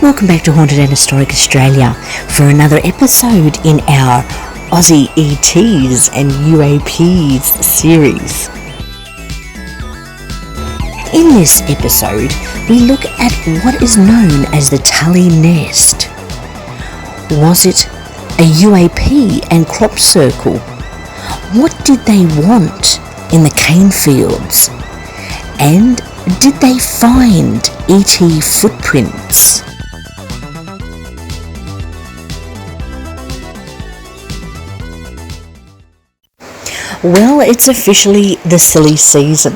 Welcome back to Haunted and Historic Australia for another episode in our Aussie E.Ts and U.A.Ps series. In this episode, we look at what is known as the Tully Nest. Was it a UAP and crop circle? What did they want in the cane fields? And did they find ET footprints? Well, it's officially the silly season,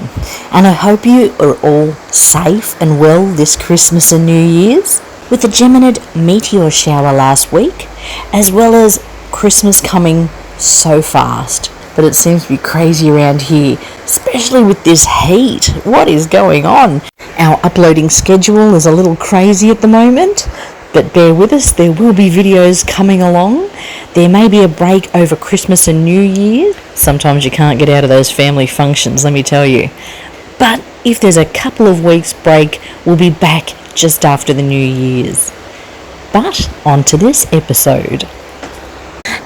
and I hope you are all safe and well this Christmas and New Year's, with the Geminid meteor shower last week, as well as Christmas coming so fast. But it seems to be crazy around here, especially with this heat. What is going on? Our uploading schedule is a little crazy at the moment, but bear with us, there will be videos coming along. There may be a break over Christmas and New Year. Sometimes you can't get out of those family functions, let me tell you. But if there's a couple of weeks break, we'll be back just after the New Year's. But on to this episode.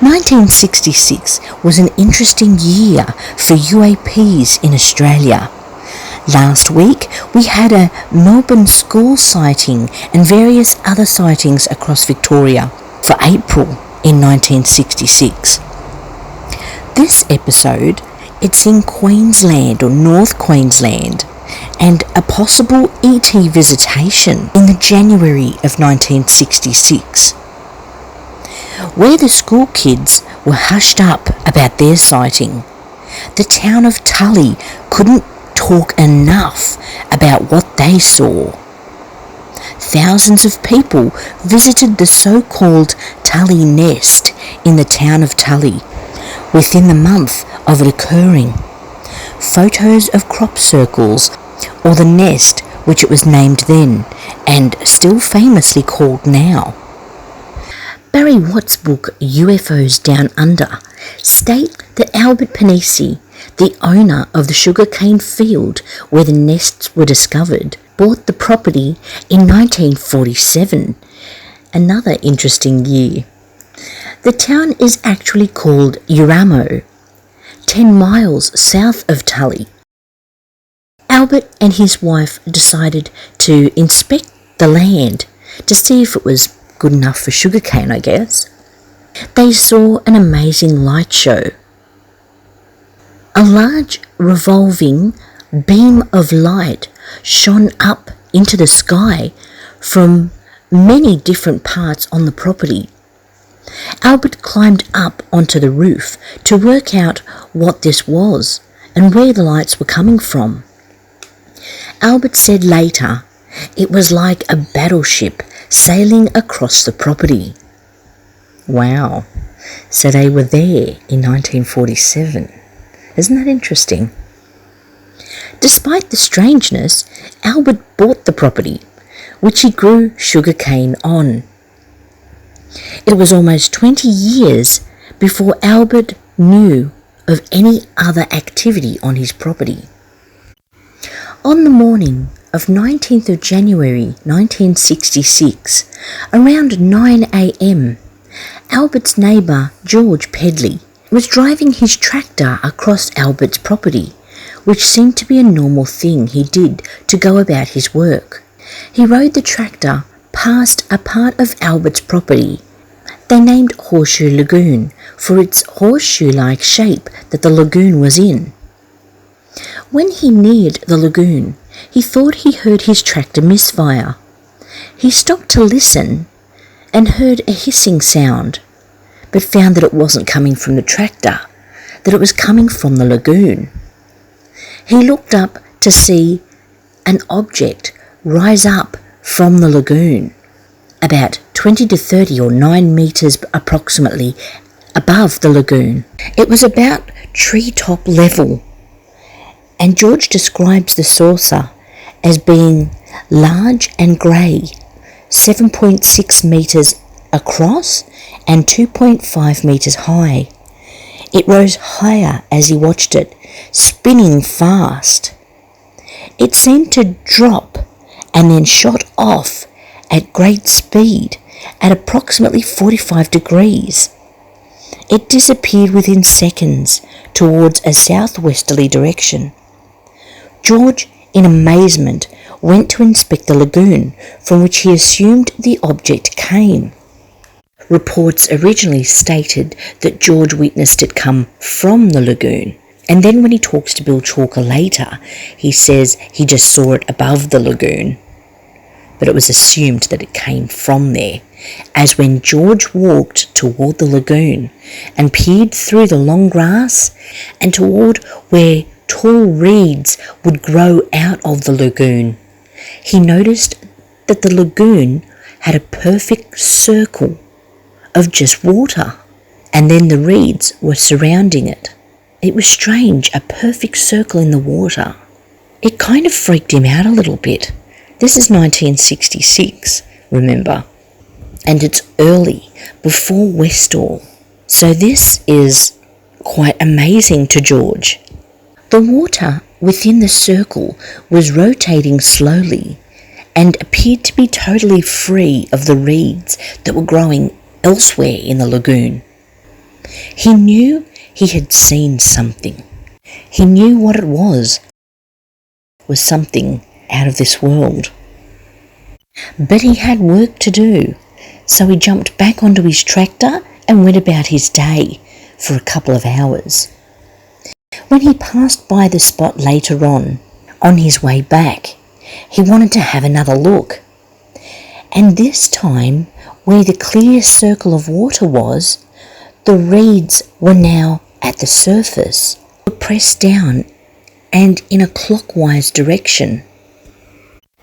1966 was an interesting year for UAPs in Australia. Last week, we had a Melbourne school sighting and various other sightings across Victoria for April in 1966. This episode, it's in Queensland or North Queensland, and a possible ET visitation in the January of 1966. Where the school kids were hushed up about their sighting, the town of Tully couldn't talk enough about what they saw. Thousands of people visited the so-called Tully Nest in the town of Tully within the month of it occurring. Photos of crop circles, or the nest which it was named then and still famously called now. Barry Watt's book UFOs Down Under state that Albert Pennissi, the owner of the sugarcane field where the nests were discovered, bought the property in 1947. Another interesting year. The town is actually called Euramo, 10 miles south of Tully. Albert and his wife decided to inspect the land to see if it was good enough for sugarcane, I guess. They saw an amazing light show. A large revolving beam of light shone up into the sky from many different parts on the property. Albert climbed up onto the roof to work out what this was and where the lights were coming from. Albert said later it was like a battleship sailing across the property. Wow, so they were there in 1947. Isn't that interesting? Despite the strangeness, Albert bought the property, which he grew sugarcane on. It was almost 20 years before Albert knew of any other activity on his property. On the morning of 19th of January 1966, around 9 a.m, Albert's neighbour George Pedley was driving his tractor across Albert's property, which seemed to be a normal thing he did to go about his work. He rode the tractor past a part of Albert's property they named Horseshoe Lagoon for its horseshoe-like shape that the lagoon was in. When he neared the lagoon, he thought he heard his tractor misfire. He stopped to listen and heard a hissing sound, but found that it wasn't coming from the tractor, that it was coming from the lagoon. He looked up to see an object rise up from the lagoon, about 20 to 30 or 9 metres approximately above the lagoon. It was about treetop level, and George describes the saucer as being large and grey, 7.6 metres across and 2.5 metres high. It rose higher as he watched it, spinning fast. It seemed to drop and then shot off at great speed at approximately 45 degrees. It disappeared within seconds towards a southwesterly direction. George, in amazement, went to inspect the lagoon from which he assumed the object came. Reports originally stated that George witnessed it come from the lagoon, and then when he talks to Bill Chalker later, he says he just saw it above the lagoon. But it was assumed that it came from there, as when George walked toward the lagoon and peered through the long grass and toward where tall reeds would grow out of the lagoon, he noticed that the lagoon had a perfect circle of just water, and then the reeds were surrounding it. It was strange, a perfect circle in the water. It kind of freaked him out a little bit. This is 1966, remember, and it's early, before Westall. So this is quite amazing to George. The water within the circle was rotating slowly and appeared to be totally free of the reeds that were growing elsewhere in the lagoon. He knew he had seen something. He knew what it was something out of this world. But he had work to do, so he jumped back onto his tractor and went about his day for a couple of hours. When he passed by the spot later on his way back, he wanted to have another look. And this time, where the clear circle of water was, the reeds were now at the surface, were pressed down and in a clockwise direction.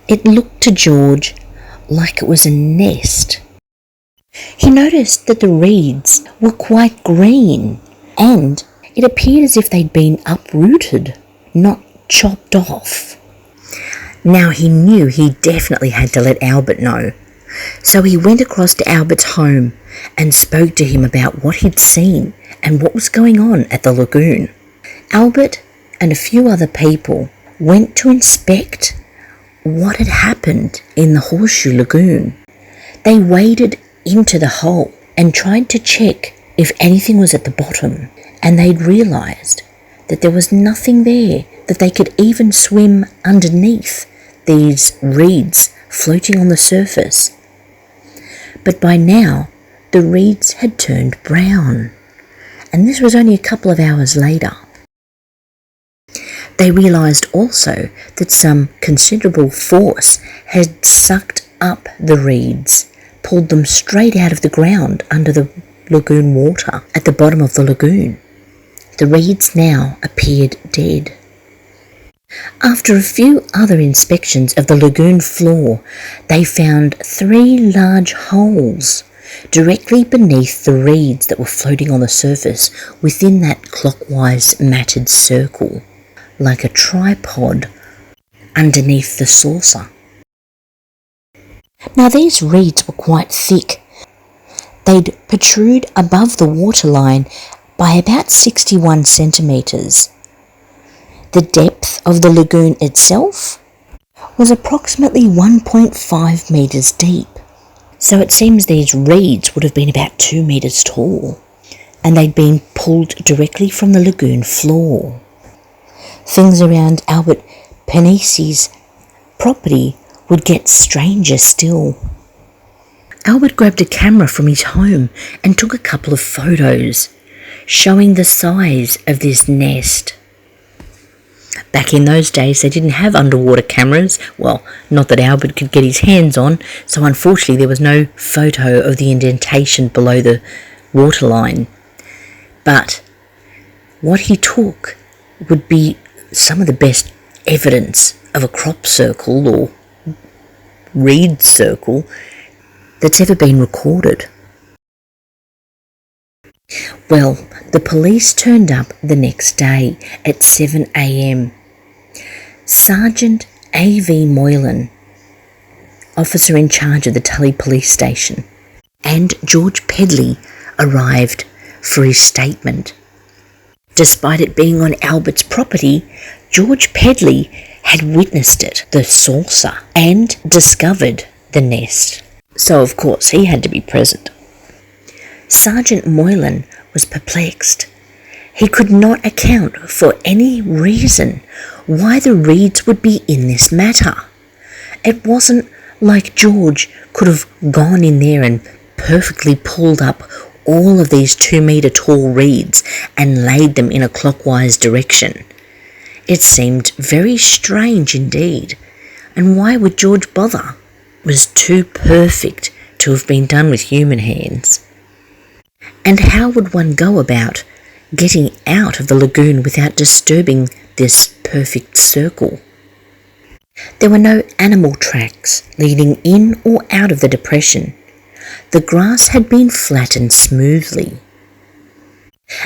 It looked to George like it was a nest. He noticed that the reeds were quite green, and it appeared as if they'd been uprooted, not chopped off. Now he knew he definitely had to let Albert know, so he went across to Albert's home and spoke to him about what he'd seen and what was going on at the lagoon. Albert and a few other people went to inspect what had happened in the Horseshoe Lagoon. They waded into the hole and tried to check if anything was at the bottom, and they'd realised that there was nothing there, that they could even swim underneath these reeds floating on the surface. But by now, the reeds had turned brown, and this was only a couple of hours later. They realised also that some considerable force had sucked up the reeds, pulled them straight out of the ground under the lagoon water at the bottom of the lagoon. The reeds now appeared dead. After a few other inspections of the lagoon floor, they found 3 large holes directly beneath the reeds that were floating on the surface within that clockwise matted circle, like a tripod underneath the saucer. Now these reeds were quite thick. They'd protrude above the waterline by about 61 centimetres. The depth of the lagoon itself was approximately 1.5 metres deep. So it seems these reeds would have been about 2 metres tall, and they'd been pulled directly from the lagoon floor. Things around Albert Pennissi's property would get stranger still. Albert grabbed a camera from his home and took a couple of photos showing the size of this nest. Back in those days, they didn't have underwater cameras. Well, not that Albert could get his hands on, so unfortunately there was no photo of the indentation below the waterline. But what he took would be some of the best evidence of a crop circle or reed circle that's ever been recorded. Well, the police turned up the next day at 7 a.m. Sergeant A.V. Moylan, officer in charge of the Tully police station, and George Pedley arrived for his statement. Despite it being on Albert's property, George Pedley had witnessed it, the saucer, and discovered the nest. so of course he had to be present. Sergeant Moylan was perplexed. He could not account for any reason why the Reeds would be in this matter. It wasn't like George could have gone in there and perfectly pulled up all of these 2-metre tall reeds and laid them in a clockwise direction. It seemed very strange indeed, and why would George bother? It was too perfect to have been done with human hands. And how would one go about getting out of the lagoon without disturbing this perfect circle? There were no animal tracks leading in or out of the depression. The grass had been flattened smoothly.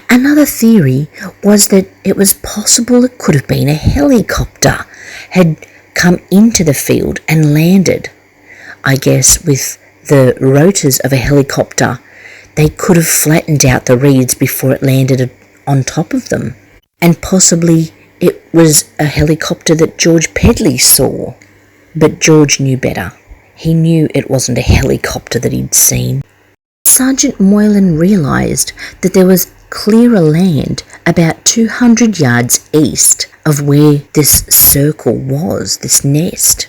Another theory was that it was possible it could have been a helicopter had come into the field and landed. I guess with the rotors of a helicopter, they could have flattened out the reeds before it landed on top of them. And possibly it was a helicopter that George Pedley saw. But George knew better. He knew it wasn't a helicopter that he'd seen. Sergeant Moylan realised that there was clearer land about 200 yards east of where this circle was, this nest.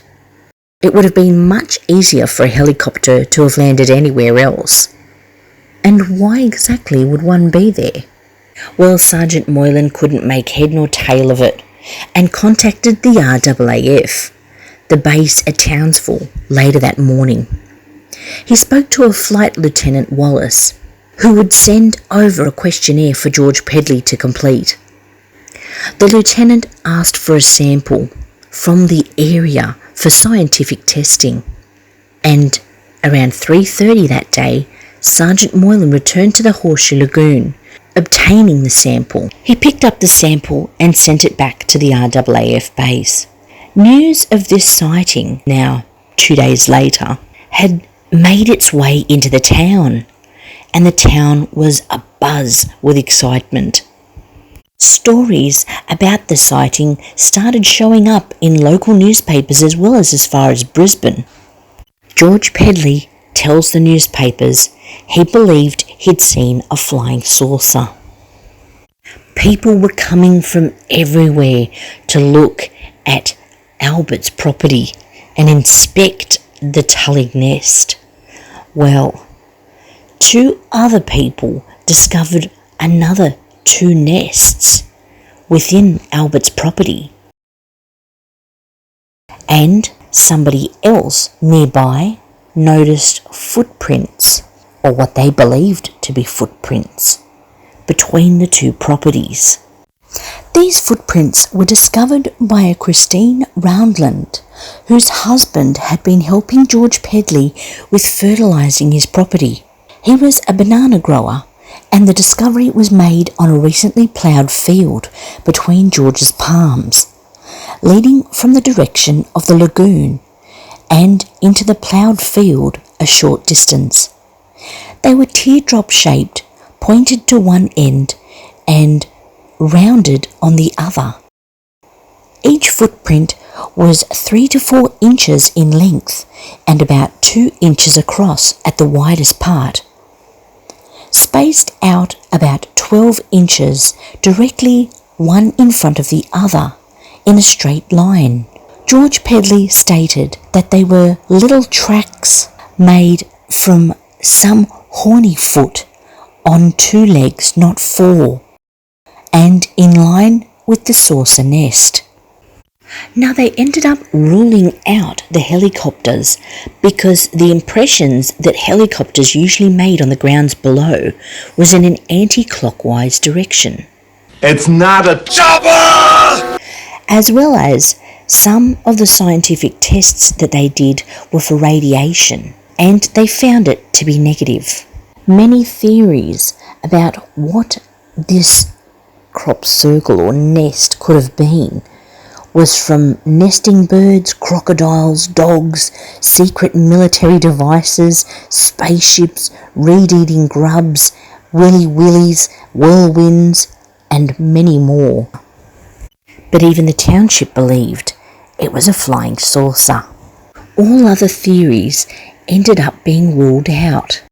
It would have been much easier for a helicopter to have landed anywhere else. And why exactly would one be there? Well, Sergeant Moylan couldn't make head nor tail of it and contacted the RAAF, the base at Townsville, later that morning. He spoke to a Flight Lieutenant Wallace, who would send over a questionnaire for George Pedley to complete. The lieutenant asked for a sample from the area for scientific testing, and around 3:30 that day, Sergeant Moylan returned to the Horseshoe Lagoon, obtaining the sample. He picked up the sample and sent it back to the RAAF base. News of this sighting, now 2 days later, had made its way into the town, and the town was abuzz with excitement. Stories about the sighting started showing up in local newspapers as far as Brisbane. George Pedley tells the newspapers he believed he'd seen a flying saucer. People were coming from everywhere to look at Albert's property and inspect the Tully Nest. Well, 2 other people discovered another 2 nests within Albert's property. And somebody else nearby noticed footprints, or what they believed to be footprints, between the 2 properties. These footprints were discovered by a Christine Roundland, whose husband had been helping George Pedley with fertilising his property. He was a banana grower, and the discovery was made on a recently ploughed field between George's palms, leading from the direction of the lagoon and into the ploughed field a short distance. They were teardrop-shaped, pointed to one end and rounded on the other. Each footprint was 3 to 4 inches in length and about 2 inches across at the widest part, spaced out about 12 inches directly one in front of the other in a straight line. George Pedley stated that they were little tracks made from some horny foot on 2 legs, not 4, and in line with the saucer nest. Now they ended up ruling out the helicopters because the impressions that helicopters usually made on the grounds below was in an anti-clockwise direction. It's not a chopper! As well as some of the scientific tests that they did were for radiation, and they found it to be negative. Many theories about what this crop circle or nest could have been was from nesting birds, crocodiles, dogs, secret military devices, spaceships, reed-eating grubs, willies, whirlwinds, and many more. But even the township believed it was a flying saucer. all other theories ended up being ruled out.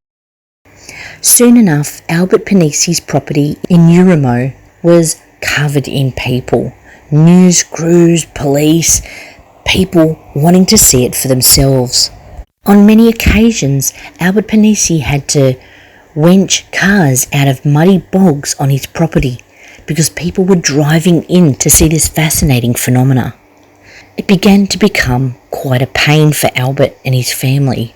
Soon enough, Albert Pennissi's property in Euramo was covered in people. News crews, police, people wanting to see it for themselves. On many occasions, Albert Pennissi had to wench cars out of muddy bogs on his property because people were driving in to see this fascinating phenomena. It began to become quite a pain for Albert and his family.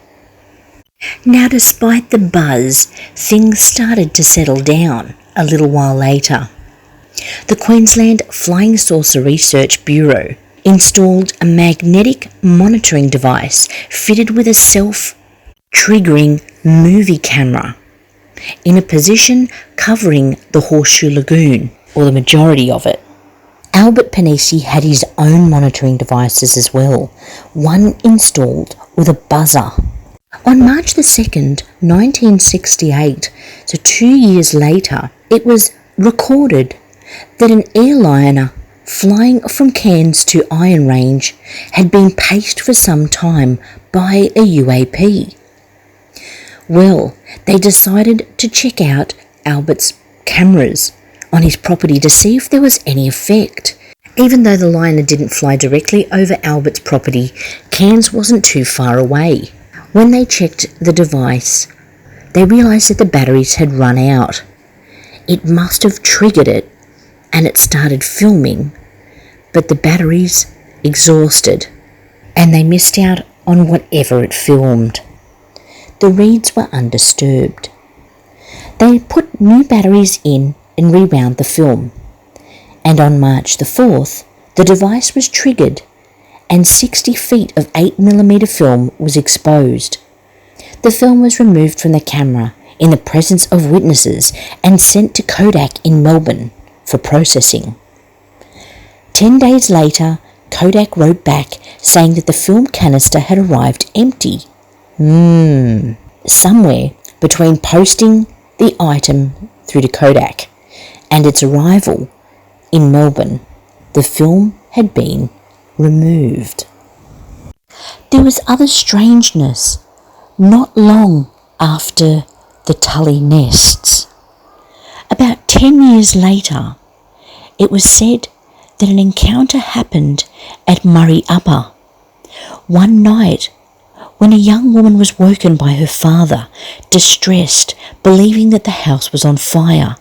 Now, despite the buzz, things started to settle down a little while later. The Queensland Flying Saucer Research Bureau installed a magnetic monitoring device fitted with a self-triggering movie camera in a position covering the Horseshoe Lagoon, or the majority of it. Albert Pennissi had his own monitoring devices as well, one installed with a buzzer. On March the 2nd, 1968, so 2 years later, it was recorded that an airliner flying from Cairns to Iron Range had been paced for some time by a UAP. Well, they decided to check out Albert's cameras on his property to see if there was any effect. Even though the liner didn't fly directly over Albert's property, Cairns wasn't too far away. When they checked the device, they realised that the batteries had run out. It must have triggered it, and it started filming, but the batteries exhausted, and they missed out on whatever it filmed. The reads were undisturbed. They put new batteries in and rewound the film, and on March the 4th, the device was triggered and 60 feet of 8mm film was exposed. The film was removed from the camera in the presence of witnesses and sent to Kodak in Melbourne for processing. 10 days later, Kodak wrote back saying that the film canister had arrived empty. Somewhere between posting the item through to Kodak and its arrival in Melbourne, the film had been removed. There was other strangeness not long after the Tully Nests. About 10 years later, it was said that an encounter happened at Murray Upper. One night, when a young woman was woken by her father, distressed, believing that the house was on fire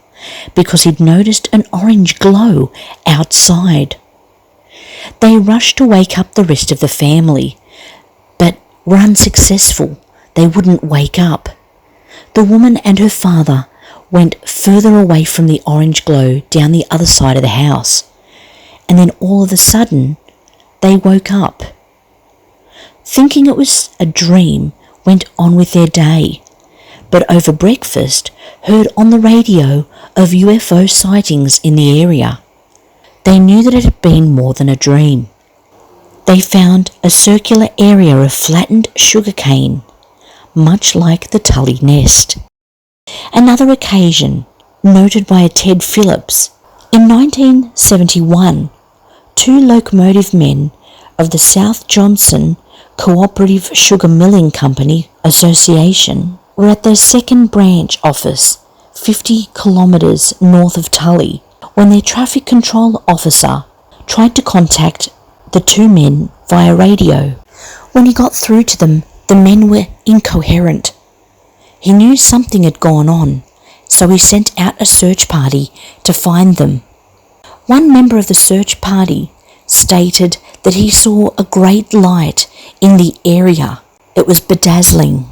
because he'd noticed an orange glow outside. They rushed to wake up the rest of the family, but were unsuccessful. They wouldn't wake up. The woman and her father went further away from the orange glow down the other side of the house, and then all of a sudden they woke up. Thinking it was a dream, went on with their day, but over breakfast heard on the radio of UFO sightings in the area. They knew that it had been more than a dream. They found a circular area of flattened sugarcane, much like the Tully Nest. Another occasion, noted by a Ted Phillips, in 1971, 2 locomotive men of the South Johnson Cooperative Sugar Milling Company Association were at their second branch office, 50 kilometres north of Tully, when their traffic control officer tried to contact the 2 men via radio. When he got through to them, the men were incoherent. He knew something had gone on, so he sent out a search party to find them. One member of the search party stated that he saw a great light in the area. It was bedazzling.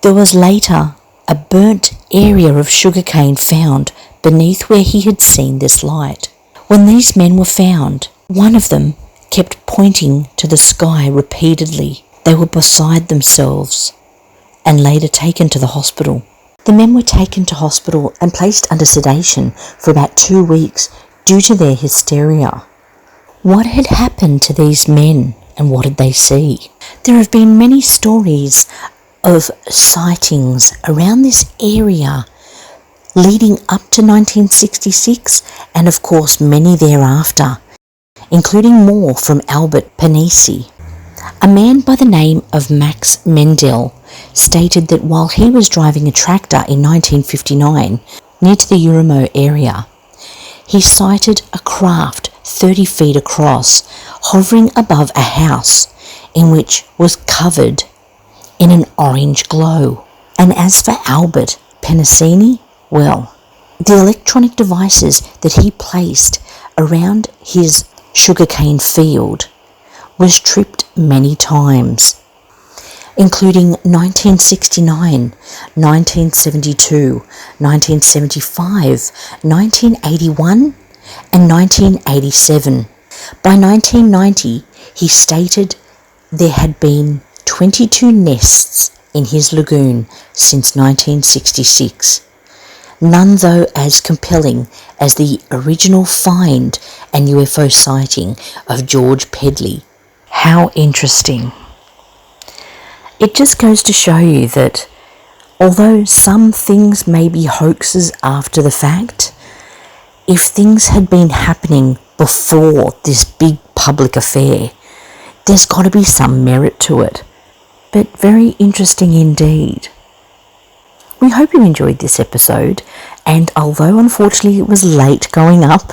There was later a burnt area of sugarcane found beneath where he had seen this light. When these men were found, one of them kept pointing to the sky repeatedly. They were beside themselves and later taken to the hospital. The men were taken to hospital and placed under sedation for about 2 weeks due to their hysteria. What had happened to these men and what did they see? There have been many stories of sightings around this area leading up to 1966 and of course many thereafter, including more from Albert Pennissi. A man by the name of Max Mendel stated that while he was driving a tractor in 1959 near to the Euramo area, he sighted a craft 30 feet across hovering above a house in which was covered in an orange glow. And as for Albert Pennissi, well, the electronic devices that he placed around his sugarcane field was tripped many times, including 1969, 1972, 1975, 1981 and 1987. By 1990, he stated there had been 22 nests in his lagoon since 1966, none though as compelling as the original find and UFO sighting of George Pedley. How interesting. It just goes to show you that although some things may be hoaxes after the fact, if things had been happening before this big public affair, there's got to be some merit to it. But very interesting indeed. We hope you enjoyed this episode, and although unfortunately it was late going up,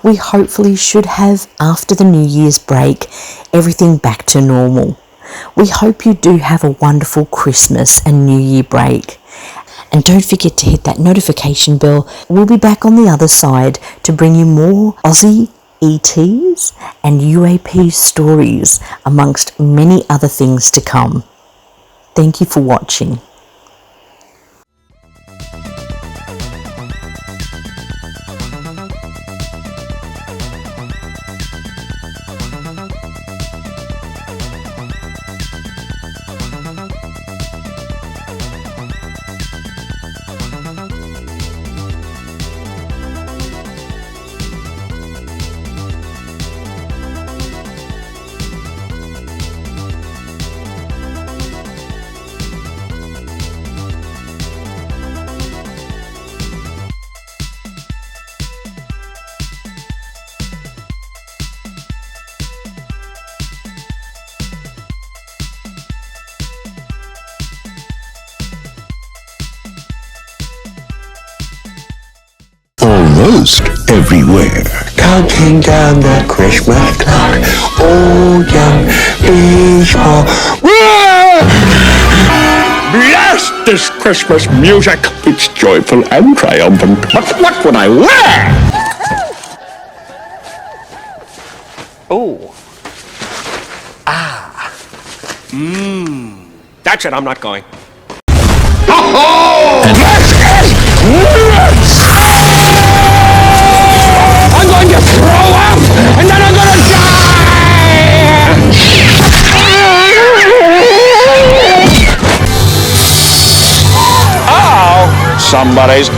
we hopefully should have, after the New Year's break, everything back to normal. We hope you do have a wonderful Christmas and New Year break. And don't forget to hit that notification bell. We'll be back on the other side to bring you more Aussie, E.Ts and UAP stories, amongst many other things to come. Thank you for watching. Almost everywhere. Counting down the Christmas clock. Oh, young Bishop. Blast this Christmas music! It's joyful and triumphant. But what would I wear? Oh. That's it, I'm not going. I'm going to throw up, and then I'm going to die! Oh, somebody's